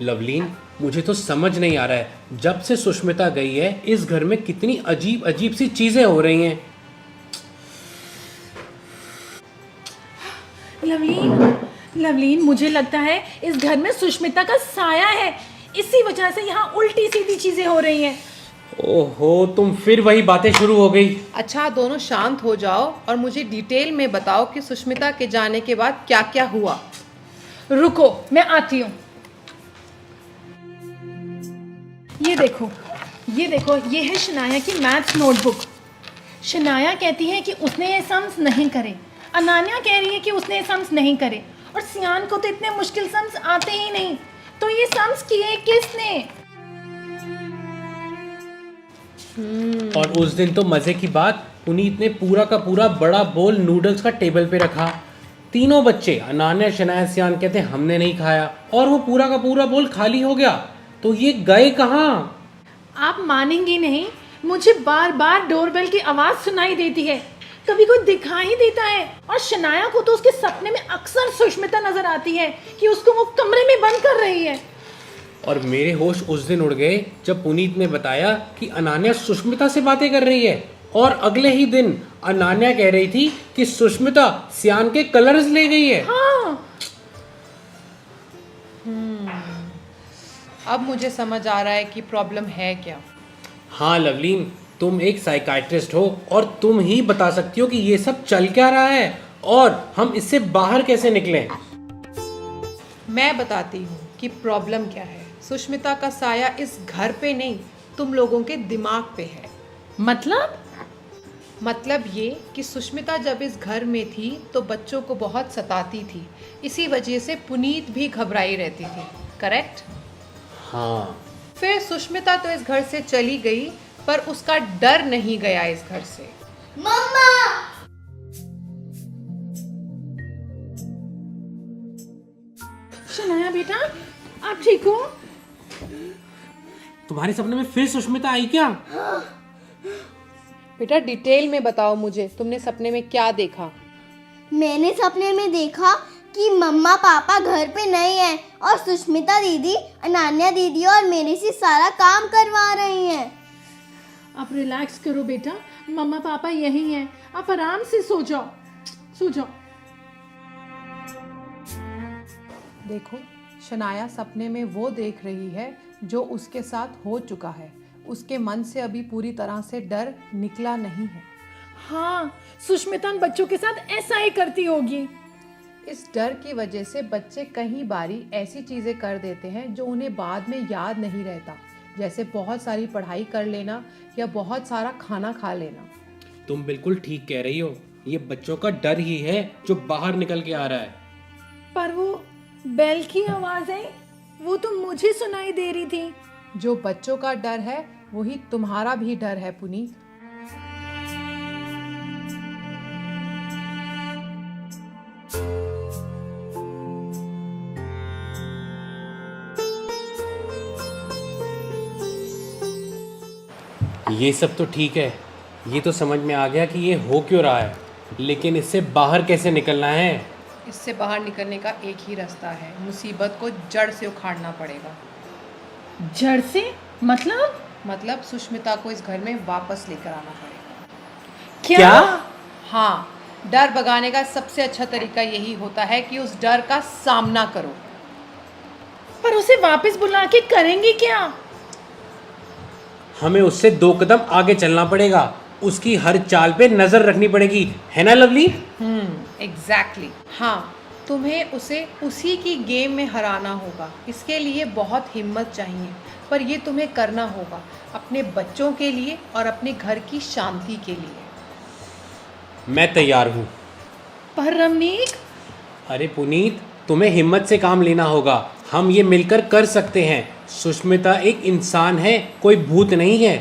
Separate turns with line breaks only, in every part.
लवलीन, मुझे तो समझ नहीं आ रहा है, जब से सुष्मिता गई है इस घर में कितनी अजीब अजीब सी चीजें हो रही हैं।
लवलीन, लवलीन, मुझे लगता है इस घर में सुष्मिता का साया है, इसी वजह से यहाँ उल्टी सीधी चीजें हो रही हैं।
ओहो, तुम फिर वही बातें शुरू हो गई।
अच्छा, दोनों शांत हो जाओ और मुझे डिटेल में बताओ कि सुष्मिता के जाने के बाद क्या क्या हुआ।
रुको, मैं आती हूँ। ये देखो, ये देखो, ये है शनाया की मैथ्स नोटबुक। शनाया कहती है कि उसने ये सम्स नहीं करे, अनान्या कह रही है कि उसने ये सम्स नहीं करे, और सियान को तो इतने मुश्किल सम्स आते ही नहीं, तो ये सम्स किए किसने?
और उस दिन तो मजे की बात, पुनीत ने पूरा का पूरा बड़ा बोल नूडल्स का टेबल पे रखा। तीनों बच्चे अनान्या, शनाया, सियान कहते हमने नहीं खाया, और वो पूरा का पूरा बोल खाली हो गया। तो ये गए कहाँ?
आप मानेंगे नहीं, मुझे बार बार डोरबेल की आवाज़ सुनाई देती है, कभी कोई दिखाई देता है, और शनाया को तो उसके सपने में अक्सर सुष्मिता नजर आती है कि उसको वो कमरे में बंद कर रही है।
और मेरे होश उस दिन उड़ गए जब पुनीत ने बताया कि अनान्या सुष्मिता से बातें कर रही है, और अगले ही दिन अनान्या कह रही थी कि सुष्मिता सियान के कलर्स ले गई है।
हाँ,
अब मुझे समझ आ रहा है कि प्रॉब्लम है क्या।
हाँ लवलीन, तुम एक साइकाइट्रिस्ट हो और तुम ही बता सकती हो कि ये सब चल क्या रहा है और हम इससे बाहर कैसे निकलें।
मैं बताती हूँ कि प्रॉब्लम क्या है। सुष्मिता का साया इस घर पे नहीं, तुम लोगों के दिमाग पे है। मतलब ये कि सुष्मिता जब इस घर में थी तो बच्चों को बहुत सताती थी, इसी वजह से पुनीत भी घबराई रहती थी, करेक्ट?
हाँ।
फिर सुष्मिता तो इस घर से चली गई, पर उसका डर नहीं गया इस घर से।
मम्मा,
शनाया बेटा, आप ठीक हो?
तुम्हारे सपने में फिर सुष्मिता आई क्या?
बेटा डिटेल में बताओ मुझे, तुमने सपने में क्या देखा?
मैंने सपने में देखा कि मम्मा पापा घर पे नहीं है और सुष्मिता दीदी, अनान्या दीदी और मेरे से सारा काम करवा रही हैं।
आप रिलैक्स करो बेटा, मम्मा पापा यही हैं, आप आराम से सो जाओ, सो जाओ।
देखो, शनाया सपने में वो देख रही है जो उसके साथ हो चुका है। उसके मन से अभी पूरी तरह से डर निकला नहीं है।
हाँ, सुष्मिता उन बच्चों के साथ ऐसा ही करती होगी।
इस डर की वजह से बच्चे कई बारी ऐसी चीज़ें कर देते हैं जो उन्हें बाद में याद नहीं रहता, जैसे बहुत सारी पढ़ाई कर लेना या बहुत सारा खाना खा लेना।
तुम बिल्कुल ठीक कह रही हो, ये बच्चों का डर ही है जो बाहर निकल के आ रहा है।
पर वो बेल की आवाज़ें, वो तो मुझे सुनाई दे रही थी।
जो बच्चों का डर है वही तुम्हारा भी डर है पुनीत।
ये सब तो ठीक है, ये तो समझ में आ गया कि ये हो क्यों रहा है, लेकिन इससे बाहर कैसे निकलना है?
इससे बाहर निकलने का एक ही रास्ता है, मुसीबत को जड़ से उखाड़ना पड़ेगा।
जड़ से?
मतलब सुष्मिता को इस घर में वापस लेकर आना पड़ेगा।
क्या?
हाँ, डर भगाने का सबसे अच्छा तरीका यही होता है कि उस डर का सामना करो।
पर उसे वापस बुला के करेंगे क्या?
हमें उससे 2 कदम आगे चलना पड़ेगा, उसकी हर चाल पे नजर रखनी पड़ेगी, है ना लवली?
एग्जैक्टली। हाँ, तुम्हें उसे उसी की गेम में हराना होगा। इसके लिए बहुत हिम्मत चाहिए, पर ये तुम्हें करना होगा अपने बच्चों के लिए और अपने घर की शांति के लिए।
मैं तैयार हूँ।
पर रमनीक,
अरे पुनीत, तुम्हें हिम्मत से काम लेना होगा, हम ये मिलकर कर सकते हैं। सुष्मिता एक इंसान है, कोई भूत नहीं है।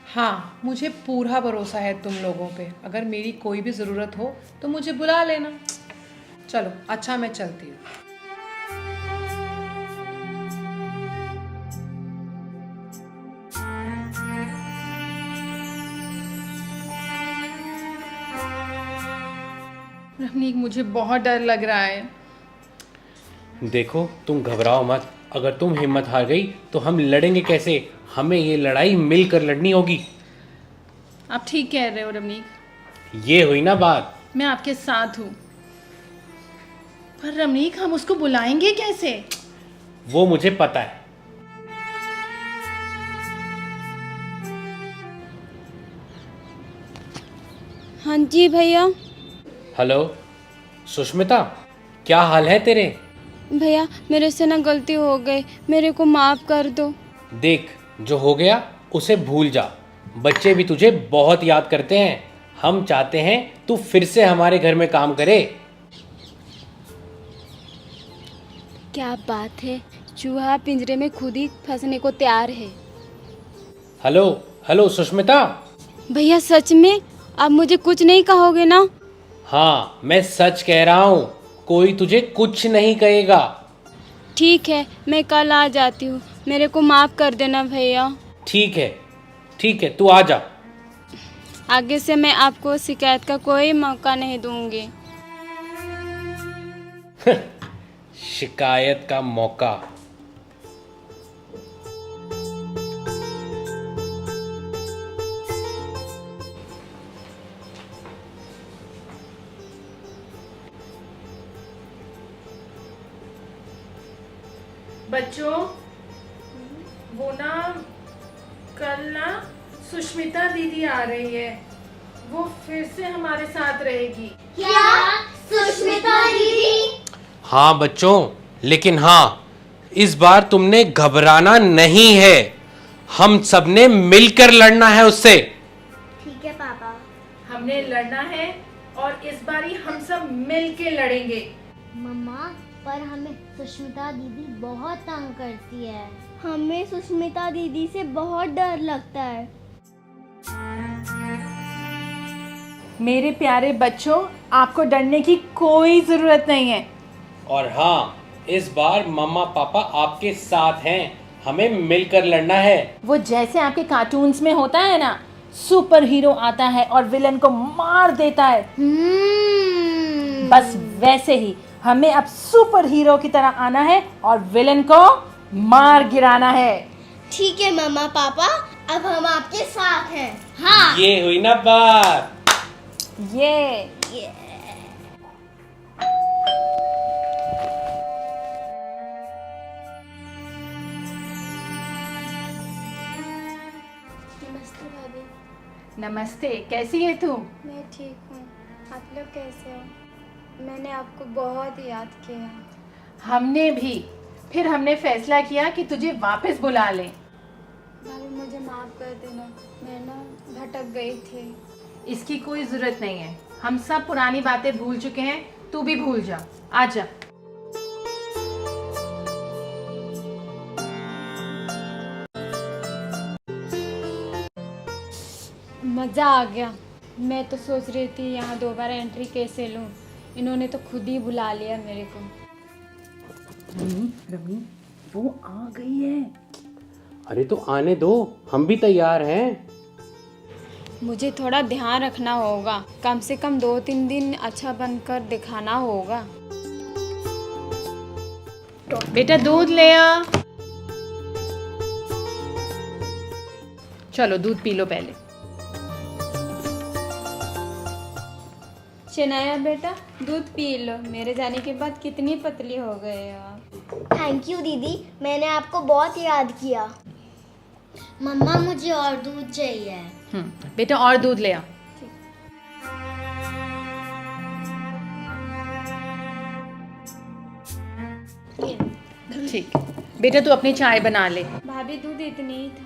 हाँ, मुझे पूरा भरोसा है तुम लोगों पे। अगर मेरी कोई भी ज़रूरत हो तो मुझे बुला लेना। चलो, अच्छा मैं चलती हूँ।
रमनीक, मुझे बहुत डर लग रहा है।
देखो तुम घबराओ मत, अगर तुम हिम्मत हार गई तो हम लड़ेंगे कैसे? हमें ये लड़ाई मिलकर लड़नी होगी।
आप ठीक कह रहे हो रमनीक,
ये हुई ना बात।
मैं आपके साथ हूँ। पर रमनीक, हम उसको बुलाएंगे कैसे?
वो मुझे पता है।
हाँ जी भैया।
हेलो सुष्मिता, क्या हाल है तेरे?
भैया मेरे से ना गलती हो गई, मेरे को माफ़ कर दो।
देख, जो हो गया उसे भूल जा। बच्चे भी तुझे बहुत याद करते हैं। हम चाहते हैं तू फिर से हमारे घर में काम करे।
क्या बात है, चूहा पिंजरे में खुद ही फंसने को तैयार है।
Hello hello Sushmita.
भैया सच में आप मुझे कुछ नहीं कहोगे ना?
हाँ, मैं सच कह रहा हूँ, कोई तुझे कुछ नहीं कहेगा।
ठीक है, मैं कल आ जाती हूँ, मेरे को माफ़ कर देना भैया।
ठीक है, तू आ जा।
आगे से मैं आपको शिकायत का कोई मौका नहीं दूंगी।
शिकायत का मौका?
बच्चों, वो ना कल ना सुष्मिता दीदी आ रही है, वो फिर से हमारे साथ रहेगी।
क्या सुष्मिता दीदी?
हाँ बच्चों, लेकिन हाँ, इस बार तुमने घबराना नहीं है। हम सबने मिलकर लड़ना है उससे।
ठीक है पापा।
हमने लड़ना है और इस बारी हम सब मिल के लड़ेंगे।
मम्मा, पर हमें सुष्मिता दीदी बहुत तंग करती है।
हमें सुष्मिता दीदी से बहुत डर लगता है।
मेरे प्यारे बच्चों, आपको डरने की कोई ज़रूरत नहीं है।
और हाँ, इस बार मम्मा पापा आपके साथ हैं। हमें मिलकर लड़ना है।
वो जैसे आपके कार्टून्स में होता है ना, सुपर हीरो आता है और विलन को मार देता है, बस वैसे ही हमें अब सुपर हीरो की तरह आना है और विलन को मार गिराना है।
ठीक है मम्मा पापा, अब हम आपके साथ हैं। हाँ।
ये हुई ना बात।
ये
नमस्ते भाभी।
नमस्ते, कैसी है तू?
मैं ठीक हूँ, आप लोग कैसे हो? मैंने आपको बहुत याद किया।
हमने भी। फिर हमने फैसला किया कि तुझे वापस बुला लें।
भाभी मुझे माफ़ कर देना, मैं ना भटक गई थी।
इसकी कोई ज़रूरत नहीं है, हम सब पुरानी बातें भूल चुके हैं। तू भी भूल जा, आजा।
मज़ा आ गया। मैं तो सोच रही थी यहाँ दोबारा एंट्री कैसे लूँ, इन्होंने तो खुद ही बुला लिया मेरे को।
रमी, वो आ गई है।
अरे तो आने दो, हम भी तैयार हैं।
मुझे थोड़ा ध्यान रखना होगा, कम से कम 2-3 दिन अच्छा बनकर दिखाना होगा।
बेटा दूध ले आ। चलो दूध पी लो पहले।
शनाया बेटा दूध पी लो, मेरे जाने के बाद कितनी पतली हो गए हो आप।
थैंक यू दीदी, मैंने आपको बहुत याद किया।
मम्मा, मुझे और दूध चाहिए।
बेटा और दूध ले आ। ठीक, बेटा तू अपनी चाय बना ले।
भाभी दूध इतनी ही था।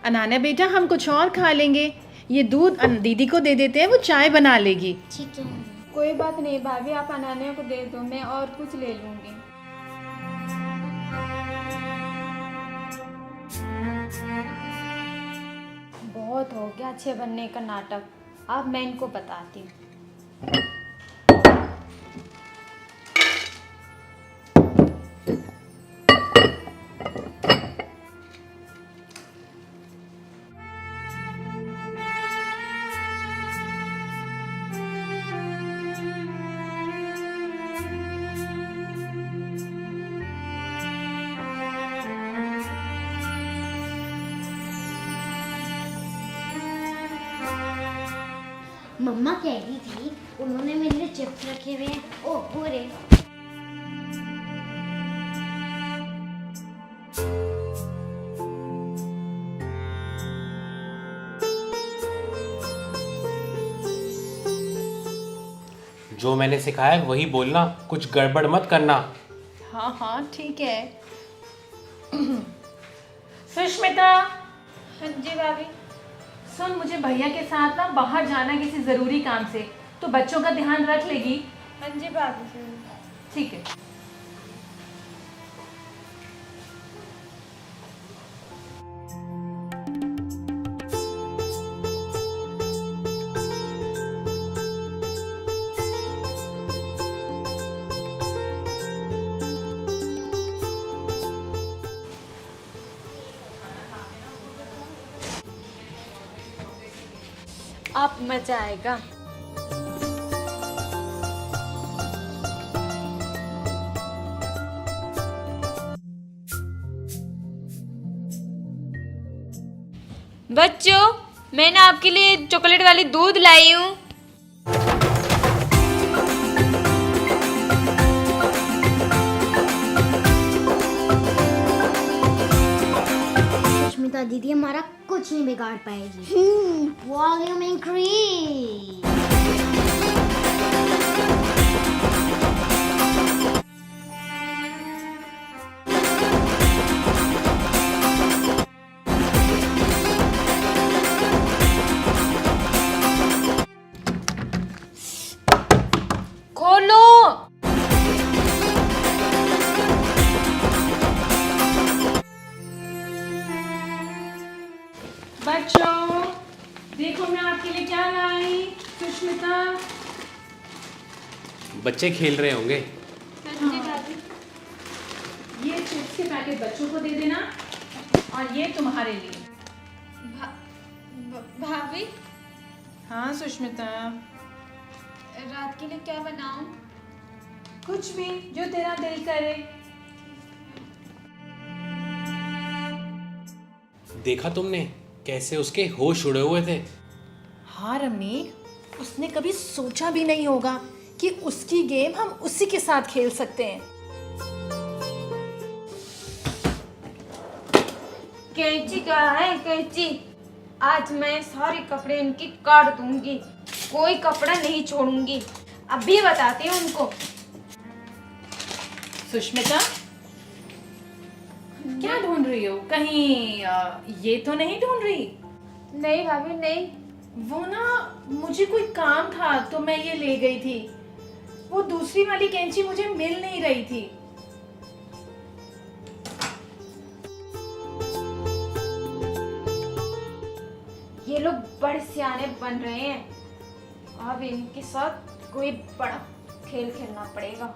अनान्या बेटा, हम कुछ और खा लेंगे, ये दूध दीदी को दे देते हैं, वो चाय बना लेगी।
ठीक है।
कोई बात नहीं भाभी, आप अनान्या को दे दो, मैं और कुछ ले लूँगी। बहुत हो गया अच्छे बनने का नाटक, अब मैं इनको बताती हूँ।
मम्मा कह रही थी उन्होंने मेरे लिए चिप्स रखे हुए हैं। ओह हो रे।
जो मैंने सिखाया है वही बोलना, कुछ गड़बड़ मत करना।
हाँ हाँ ठीक है। सुष्मिता,
हाँ जी भाभी।
सुन, मुझे भैया के साथ ना बाहर जाना है किसी ज़रूरी काम से, तो बच्चों का ध्यान रख लेगी?
हाँ जी भाभी।
ठीक है।
अब मजा आएगा। बच्चों, मैंने आपके लिए चॉकलेट वाली दूध लाई हूँ।
सुष्मिता दीदी हमारा कुछ नहीं बिगाड़ पाएगी। Volume increase.
खोलो।
बच्चों देखो मैं आपके लिए क्या लाई। सुष्मिता,
बच्चे खेल रहे होंगे।
हाँ जी भाभी।
ये चिप्स के पैकेट बच्चों को दे देना और ये तुम्हारे लिए।
भाभी,
हाँ सुष्मिता,
रात के लिए क्या बनाऊं?
कुछ भी जो तेरा दिल करे।
देखा तुमने कैसे उसके होश उड़े हुए थे।
हाँ रम्मी, उसने कभी सोचा भी नहीं होगा कि उसकी गेम हम उसी के साथ खेल सकते हैं।
कैंची कहाँ है कैंची? आज मैं सारे कपड़े इनकी काट दूंगी, कोई कपड़ा नहीं छोड़ूंगी। अभी बताती हूँ उनको।
सुष्मिता, क्या ढूंढ रही हो? कहीं ये तो नहीं ढूंढ रही?
नहीं भाभी नहीं।
वो ना मुझे कोई काम था तो मैं ये ले गई थी। वो दूसरी वाली कैंची मुझे मिल नहीं रही थी।
ये लोग बड़े सियाने बन रहे हैं। अब इनके साथ कोई बड़ा खेल खेलना पड़ेगा।